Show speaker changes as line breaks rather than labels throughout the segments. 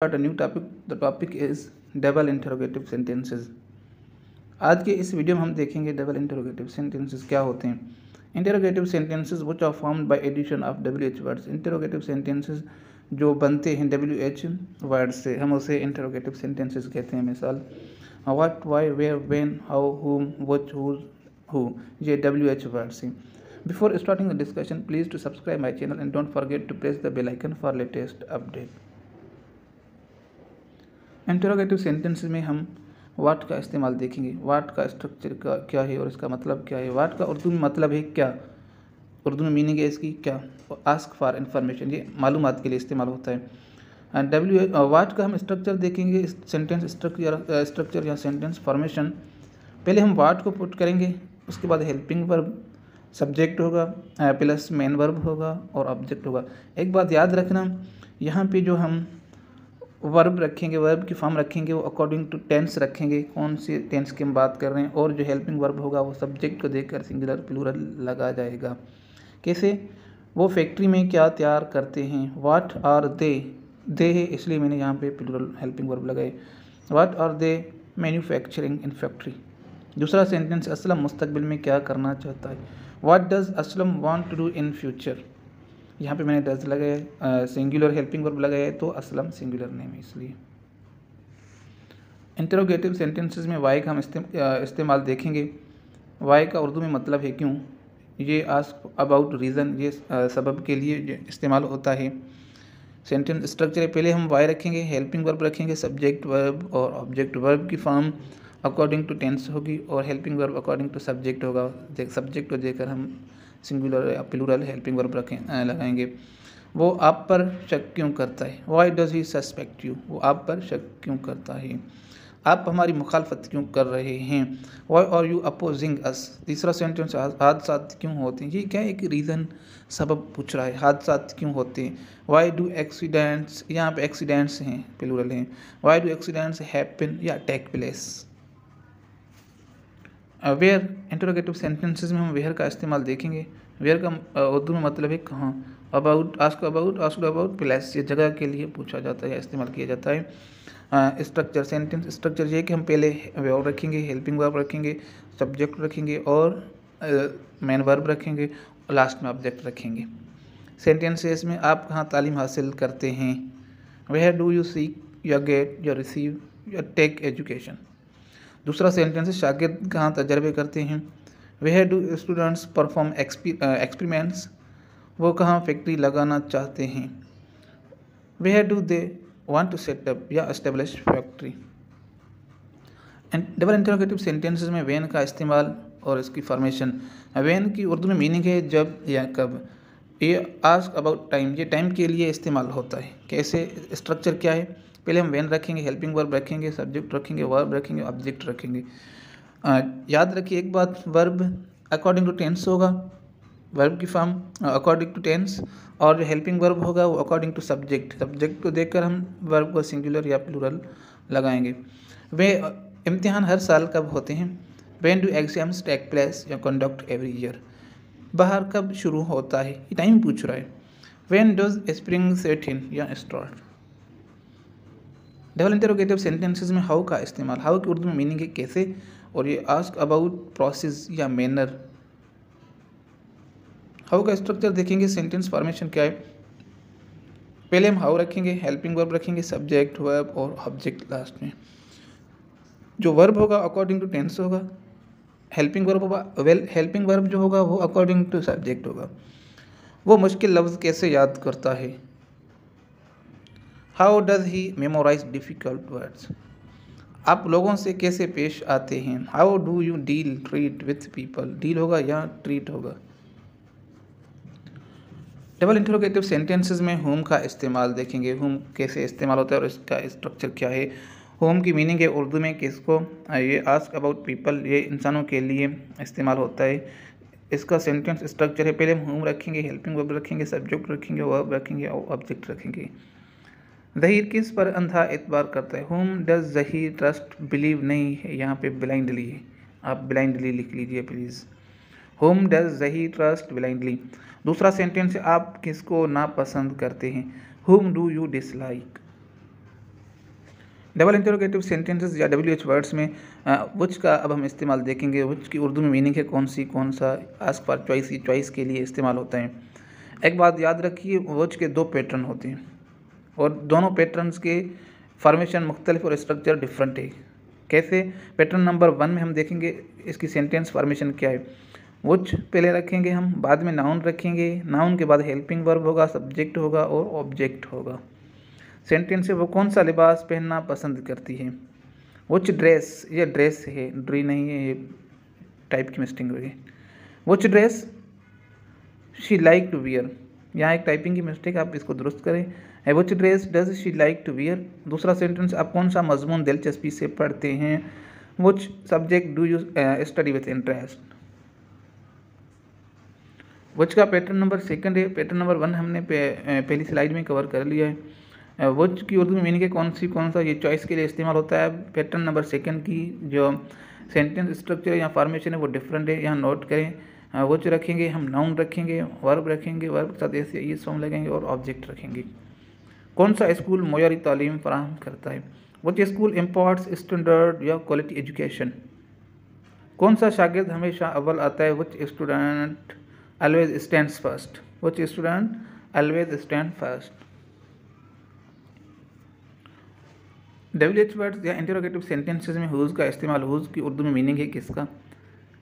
Start a new topic. The topic is double interrogative sentences. आज के इस video में हम देखेंगे डबल इंटरोगेटिव सेंटेंसेस क्या होते हैं. Interrogative sentences which are formed by addition of WH words. Interrogative sentences जो बनते हैं WH वर्ड से हम उसे इंटरोगेटिव सेंटेंसेस कहते हैं. मिसाल what, why, where, when, how, whom, which, whose, who. ये WH वर्ड्स हैं. Before starting the discussion, please to subscribe my channel and don't forget to press the bell icon for latest update. Interrogative sentence में हम वाट का इस्तेमाल देखेंगे. वाट का structure का क्या है और इसका मतलब क्या है. वाट का उर्दू में मतलब है क्या, उर्दू में मीनिंग है इसकी क्या. आस्क फॉर इन्फॉर्मेशन, ये मालूमात के लिए इस्तेमाल होता है. एंड वाट का हम स्ट्रक्चर देखेंगे. सेंटेंस स्ट्रक्चर या सेंटेंस फॉर्मेशन. पहले हम वाट को पुट करेंगे, उसके बाद हेल्पिंग वर्ब, सब्जेक्ट होगा, प्लस मेन वर्ब होगा और ऑब्जेक्ट होगा. एक बात याद रखना, यहाँ पे जो हम वर्ब रखेंगे, वर्ब की फॉर्म रखेंगे, वो अकॉर्डिंग टू टेंस रखेंगे, कौन से टेंस की हम बात कर रहे हैं. और जो हेल्पिंग वर्ब होगा वो सब्जेक्ट को देखकर सिंगुलर प्लूरल लगा जाएगा. कैसे, वो फैक्ट्री में क्या तैयार करते हैं. व्हाट आर दे है इसलिए मैंने यहाँ पे प्लूरल हेल्पिंग वर्ब लगाए. What are they manufacturing in factory. दूसरा सेंटेंस, असलम मुस्तकबिल में क्या करना चाहता है. What does Aslam want to do in future. यहाँ पे मैंने डज लगाया, सिंगुलर हेल्पिंग वर्ब लगाया है तो असलम सिंगुलर नेम है इसलिए. इंटरोगेटिव सेंटेंसेस में वाई का हम इस्तेमाल देखेंगे. वाई का उर्दू में मतलब है क्यों. ये आस्क अबाउट रीज़न, ये सबब के लिए इस्तेमाल होता है. सेंटेंस स्ट्रक्चर है, पहले हम वाई रखेंगे, हेल्पिंग वर्ब रखेंगे, सब्जेक्ट वर्ब और ऑब्जेक्ट. वर्ब की फॉर्म अकॉर्डिंग टू टेंस होगी और helping verb according to subject होगा. सब्जेक्ट को देकर हम सिंगुलर या प्लूरल हेल्पिंग वर्ब लगाएंगे. वो आप पर शक क्यों करता है. Why does he suspect you. वो आप पर शक क्यों करता है. आप हमारी मुखालफत क्यों कर रहे हैं. वाई आर यू अपोजिंग अस. तीसरा सेंटेंस, हादसात क्यों होते हैं. ये क्या एक रीज़न सबब पूछ रहा है. हादसात क्यों होते हैं. वाई डू एक्सीडेंट्स, यहाँ पे एक्सीडेंट्स हैं प्लूरल हैं. वाई डू एक्सीडेंट्स हैपन या take place. Where, interrogative sentences में हम वेयर का इस्तेमाल देखेंगे. वेयर का उर्दू में मतलब है कहाँ. अबाउट, आस्क अबाउट प्लेस, ये जगह के लिए पूछा जाता है, इस्तेमाल किया जाता है. स्ट्रक्चर, सेंटेंस स्ट्रक्चर ये कि हम पहले वर्ब रखेंगे, हेल्पिंग वर्ब रखेंगे, सब्जेक्ट रखेंगे और मेन वर्ब रखेंगे और लास्ट में ऑब्जेक्ट रखेंगे. सेंटेंसेस में आप कहाँ तालीम हासिल करते हैं. वेयर डू यू सीक या गेट या रिसीव या टेक एजुकेशन. दूसरा सेंटेंस है, शागिर्द कहाँ तजर्बे करते हैं. Where do students perform experiments. वो कहाँ फैक्ट्री लगाना चाहते हैं. Where do they want to set up या establish factory. And double interrogative sentences में वेन का इस्तेमाल और इसकी फॉर्मेशन. वेन की उर्दू में मीनिंग है जब या कब. ये आस्क अबाउट टाइम, ये टाइम के लिए इस्तेमाल होता है. कैसे, स्ट्रक्चर क्या है, पहले हम वेन रखेंगे, हेल्पिंग वर्ब रखेंगे, सब्जेक्ट रखेंगे, वर्ब रखेंगे, ऑब्जेक्ट रखेंगे. याद रखिए एक बात, वर्ब अकॉर्डिंग टू टेंस होगा, वर्ब की फॉर्म अकॉर्डिंग टू टेंस, और जो हेल्पिंग वर्ब होगा वो अकॉर्डिंग टू सब्जेक्ट. सब्जेक्ट को देखकर हम वर्ब को सिंगुलर या प्लूरल लगाएंगे. वे इम्तिहान हर साल कब होते हैं. When do exams take place या कंडक्ट एवरी ईयर. बाहर कब शुरू होता है, ये टाइम पूछ रहा है. व्हेन डज स्प्रिंग सेट इन या स्टार्ट. डबल इंटरोगेटिव सेंटेंसेस में हाउ का इस्तेमाल. हाउ की उर्दू में मीनिंग है कैसे, और ये आस्क अबाउट प्रोसेस या मैनर. हाउ का स्ट्रक्चर देखेंगे. सेंटेंस फॉर्मेशन क्या है, पहले हम हाउ रखेंगे, हेल्पिंग वर्ब रखेंगे, सब्जेक्ट वर्ब और ऑब्जेक्ट लास्ट में. जो वर्ब होगा अकॉर्डिंग टू टेंस होगा, हेल्पिंग वर्ब होगा, हेल्पिंग वर्ब जो होगा वो अकॉर्डिंग टू सब्जेक्ट होगा. वो मुश्किल लफ्ज़ कैसे याद करता है. How does he memorise difficult words. आप लोगों से कैसे पेश आते हैं. How do you deal treat with people. Deal होगा या ट्रीट होगा. डबल इंटरोगेटिव सेंटेंसेस में होम का इस्तेमाल देखेंगे. होम कैसे इस्तेमाल होता है और इसका स्ट्रक्चर क्या है. होम की मीनिंग है उर्दू में किसको. ये आस्क अबाउट पीपल, ये इंसानों के लिए इस्तेमाल होता है. इसका सेंटेंस स्ट्रक्चर है, पहले हम होम रखेंगे, हेल्पिंग वर्ब रखेंगे, सब्जेक्ट रखेंगे, वर्ब रखेंगे और ऑब्जेक्ट रखेंगे. ज़हीर किस पर अंधा एतबार करता है. Home does Zaheer trust. Believe नहीं है, यहाँ पे ब्लाइंडली है, आप ब्लाइंडली लिख लीजिए please. Home does Zaheer trust blindly. दूसरा सेंटेंस है, आप किसको नापसंद करते हैं. हुम do you dislike. Double interrogative sentences या WH वर्ड्स में विच का अब हम इस्तेमाल देखेंगे। विच की उर्दू में मीनिंग है कौन सा, आस्क फॉर चॉइस, ये चॉइस के लिए इस्तेमाल होता है। एक बात याद रखिए, विच के 2 पैटर्न होते हैं और दोनों पैटर्न्स के फॉर्मेशन मुख्तलिफ और स्ट्रक्चर डिफरेंट है। कैसे? पैटर्न नंबर 1 में हम देखेंगे इसकी सेंटेंस फॉर्मेशन क्या है। विच पहले रखेंगे हम, बाद में नाउन रखेंगे, नाउन के बाद हेल्पिंग वर्ब होगा, सब्जेक्ट होगा और ऑब्जेक्ट होगा। सेंटेंस है वो कौन सा लिबास पहनना पसंद करती है। विच ड्रेस, ये ड्रेस है, ड्री नहीं है, ये टाइप की मिस्टेक होगी। Which dress she like to wear, यहाँ एक टाइपिंग की मिस्टेक, आप इसको दुरुस्त करें। Which dress does she like to wear. दूसरा सेंटेंस, आप कौन सा मजमून दिलचस्पी से पढ़ते हैं। Which subject do you study with interest. Which का पैटर्न नंबर 2 है। पैटर्न नंबर 1 हमने पहली स्लाइड में कवर कर लिया है। विच की उर्दू में मीनिंग है कौन सा, ये चॉइस के लिए इस्तेमाल होता है। पैटर्न नंबर 2 की जो सेंटेंस स्ट्रक्चर या फॉर्मेशन है वो डिफरेंट है, यहाँ नोट करें। विच रखेंगे हम, नाउन रखेंगे, वर्ब रखेंगे, वर्ब के साथ ऐसे ये फॉर्म लगेंगे और ऑब्जेक्ट रखेंगे। कौन सा स्कूल मयारी तालीम फराहम करता है। विच स्कूल इम्पार्ट्स स्टैंडर्ड या क्वालिटी एजुकेशन। कौन सा शागिर्द हमेशा अव्वल आता है। Which student always stands first. Which student always stand first. WH words या इंटरोगेटिव सेंटेंसेस में हुज का इस्तेमाल, हुज की उर्दू में मीनिंग है किसका,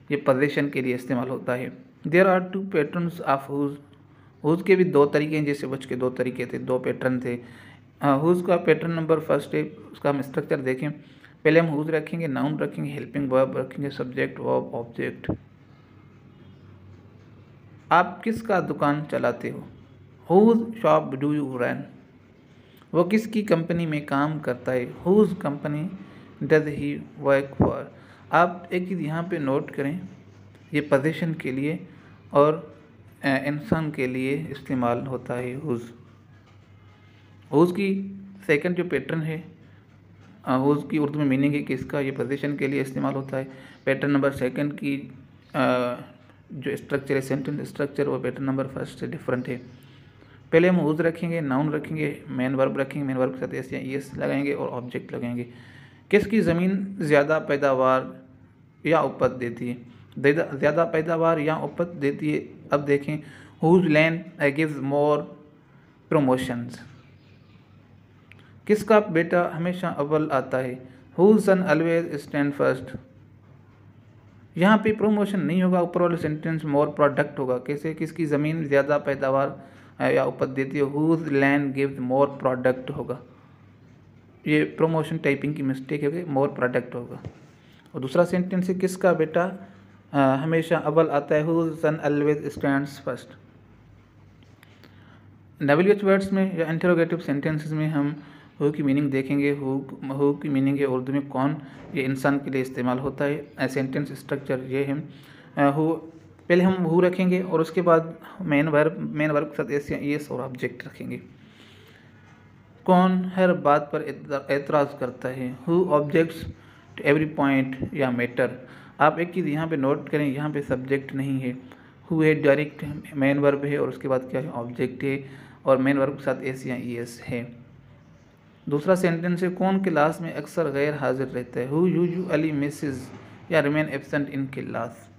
ये पोजीशन के लिए इस्तेमाल होता है। There are 2 patterns of whose. Whose के भी 2 तरीके हैं, जैसे विच के 2 तरीके थे, 2 पैटर्न थे। हुज का पैटर्न नंबर 1 है, उसका हम स्ट्रक्चर देखें। पहले हम हुज रखेंगे, नाउन रखेंगे, हेल्पिंग वर्ब रखेंगे, सब्जेक्ट वर्ब ऑब्जेक्ट। आप किसका दुकान चलाते हो। Whose shop do you run. वो किसकी कंपनी में काम करता है। Whose company does he work for. आप एक चीज़ यहाँ पे नोट करें, ये पोजीशन के लिए और इंसान के लिए इस्तेमाल होता है हुज। हुज की 2nd जो पैटर्न है, हुज की उर्दू में मीनिंग है किसका, ये पोजीशन के लिए इस्तेमाल होता है। पैटर्न नंबर 2 की जो स्ट्रक्चर है, सेंटेंस स्ट्रक्चर, वो पैटर्न नंबर 1 से डिफरेंट है। पहले हम हुज रखेंगे, नाउन रखेंगे, मेन वर्ब रखेंगे, मेन वर्ब के साथ एस या ईएस लगाएंगे और ऑब्जेक्ट लगाएंगे। किसकी ज़मीन ज़्यादा पैदावार या उपज देती है। ज़्यादा पैदावार या उपज देती है। अब देखें, whose land gives more promotions. किसका बेटा हमेशा अव्वल आता है। Whose son always stand first. यहाँ पे प्रमोशन नहीं होगा, ऊपर वाले सेंटेंस मोर प्रोडक्ट होगा। कैसे, किसकी ज़मीन ज़्यादा पैदावार या उपज देती है, whose land gives more product होगा। ये प्रमोशन टाइपिंग की मिस्टेक है, मोर प्रोडक्ट होगा। और दूसरा सेंटेंस है, किसका बेटा हमेशा अव्वल आता है, whose son always stands first. WH words में या इंटरोगेटिव सेंटेंसेस में हम हु की मीनिंग देखेंगे। हु की मीनिंग है उर्दू में कौन, ये इंसान के लिए इस्तेमाल होता है। सेंटेंस स्ट्रक्चर ये है, हु पहले हम हु रखेंगे और उसके बाद मेन वर्ब के साथ एस या ईएस और ऑब्जेक्ट रखेंगे। कौन हर बात पर एतराज़ करता है। Who objects to every point या मैटर। आप एक चीज़ यहाँ पे नोट करें, यहाँ पे सब्जेक्ट नहीं है, हु है डायरेक्ट मेन वर्ब है और उसके बाद क्या है, ऑब्जेक्ट है और मेन वर्ब के साथ एस या ईएस है। दूसरा सेंटेंस है, कौन क्लास में अक्सर गैर हाजिर रहता है। हु यूजुअली मिसेस या रिमेन एब्सेंट इन क्लास।